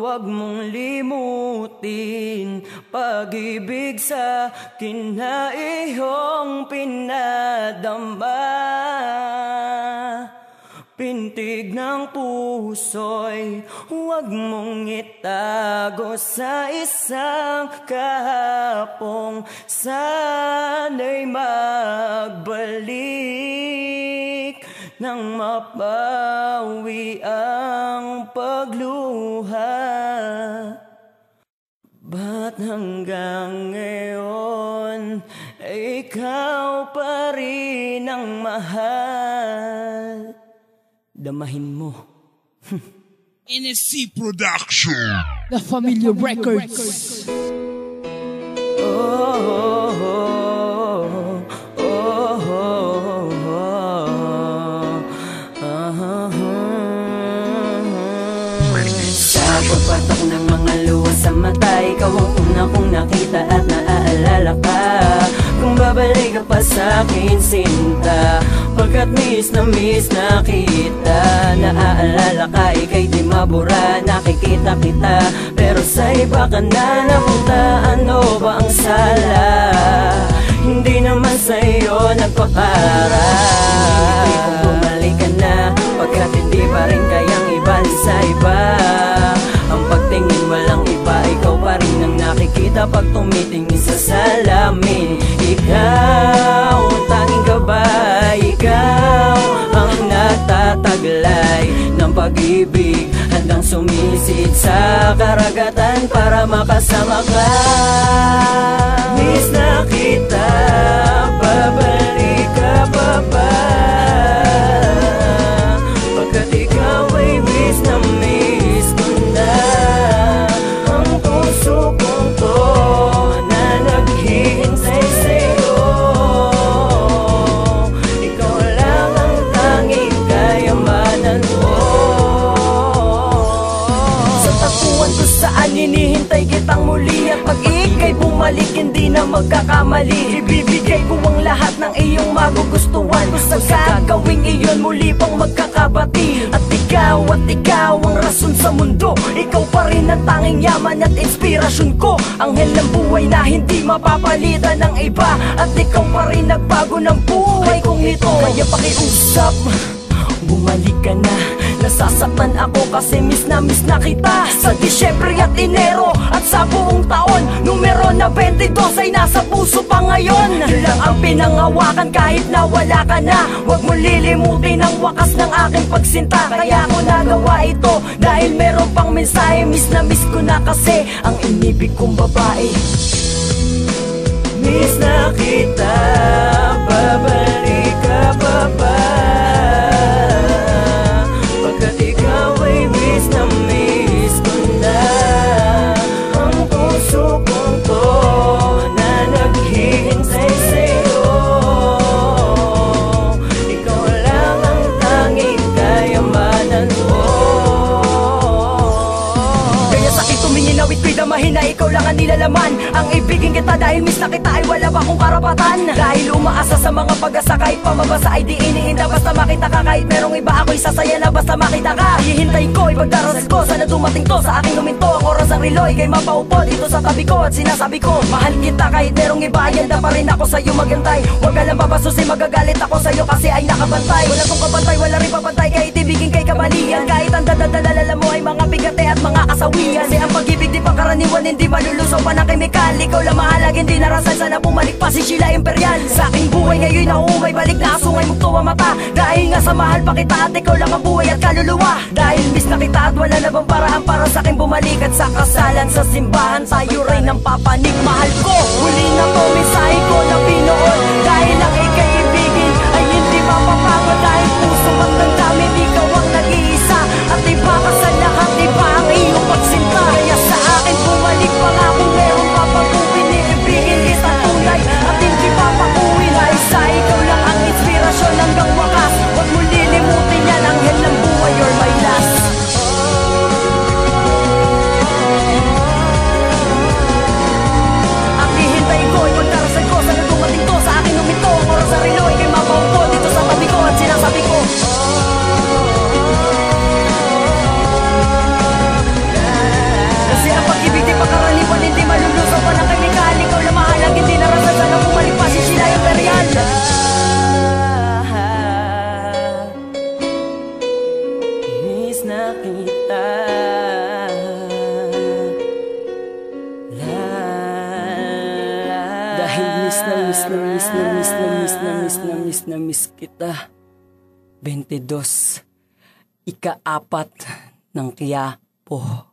Huwag mong limutin pag-ibig sa akin na iyong pinadama. Pintig ng puso'y huwag mong itago sa isang kahapong sana'y magbalik nang mapawi ang pagluha. Ba't hanggang ngayon ikaw pa rin ang mahal? Damahin mo. NSC Production, The Familiar Records. Sa pagpatak ng mga luha sa mata, ikaw ang una kong nakita at naaalala ka. Kung babalik ka pa sa'kin, sinta, pagkat miss na kita. Naaalala ka, ika'y di mabura, nakikita kita, pero sa iba ka na napunta. Ano ba ang sala? Hindi naman sa'yo nagpakara. Hindi kung bumalik ka na, pagkat hindi pa rin kayang ibalik sa iba. Ang pagtingin walang iba, ikaw pa rin ang nakikita pag tumitingin sa salamin. Ikaw, tanging gabay, ikaw ang nagtataglay ng pag-ibig, handang sumisid sa karagatan para makasama ka. Miss na kita, babalik ka pa ba? Pagkat ikaw ay miss na miss ko na. Ang puso kong to na naghihintay sa'yo, ikaw lang ang tanging kayamanan ko. Sa tapuan kung saan hinihintay kitang muli, at pag ika'y bumalik hindi na magkakamali. Ibibigay ko ang lahat ng iyong magugustuhan, kung sa gagawing iyon muli pang magkakabati. At ikaw ang rason sa mundo, ikaw pa rin ang tanging yaman at inspirasyon ko. Anghel ng buhay na hindi mapapalitan ng iba, at ikaw pa rin nagbago ng buhay kong ito. Kaya pakiusap, bumalik ka na. Nasasaktan ako kasi miss na kita. Sa Disyembre at Enero at sa buong taon, numero na 22 ay nasa puso pa ngayon. Yun lang ang pinangawakan kahit na wala ka na. Huwag mo lilimutin ang wakas ng aking pagsinta. Kaya ako nagawa ito dahil meron pang mensahe. Miss na miss ko na kasi ang inibig kong babae. Miss na kita, babalik ka pa ba? Pagkat ikaw ay miss na miss ko na. Ang puso kong to na naghihintay sa'yo, ikaw lang ang tanging kayamanan ko. Kaya sakit tumingin, awit ko'y damahin na ikaw lang ang nilalaman. Ang ibigin kita dahil miss na kita ay wala pa akong karapatan. Dahil umaasa sa mga pag-asa kahit pamabasa ay di iniinda. Basta makita ka kahit merong iba ako'y sasaya na basta makita ka. Hihintay ko, ipagdarasal ko, sana dumating to sa aking luminto. Ang oras ang reloy kay mapaupo dito sa tabi ko, at sinasabi ko mahal kita kahit merong iba. Ayanda pa rin ako sa'yo magantay. Huwag ka lang babasusin, magagalit ako sa'yo kasi ay nakabantay. Wala kong kabantay, wala rin papantay, kahit ibigin kay kamalian. Kahit ang dadadalala mo ay mga bigate at mga kasawian. Kasi ang pag-ibig di pangkaraniwan, hindi malulusaw pa ng kemikal. Ikaw lang mahalag, hindi narasal, sana bumalik pa si Sheila Imperial. Sa aking buhay ngayon na umay balik na asungay magtuwa mata. Dahil nga sa mahal pa kita at ikaw lang ang buhay at kaluluwa. Dahil miss na kita at wala na bang paraan para sa aking bumalik. At sa kasalan sa simbahan tayo rin ang papanig. Mahal ko, huli na to, mensahe ko na pinuon. Dahil ang ika'y ibigin ay hindi mapapagod. Dahil puso at damdamin, ikaw ang nag-iisa. At iba ka sa lahat, iba ang iyong pagsinta. Kaya sa akin bumalik pa nga kung meron pa pang ibigin kita tunay at hindi papakuin. Ay sa ikaw lang ang inspirasyon hanggang wakas. Huwag mo lilimutin yan, anghel ng buhay, you're my last. Ang hihintayin ko, ipagdarasal ko, sana dumating to sa na miss kita. 22, ika-4 ng Quiapo.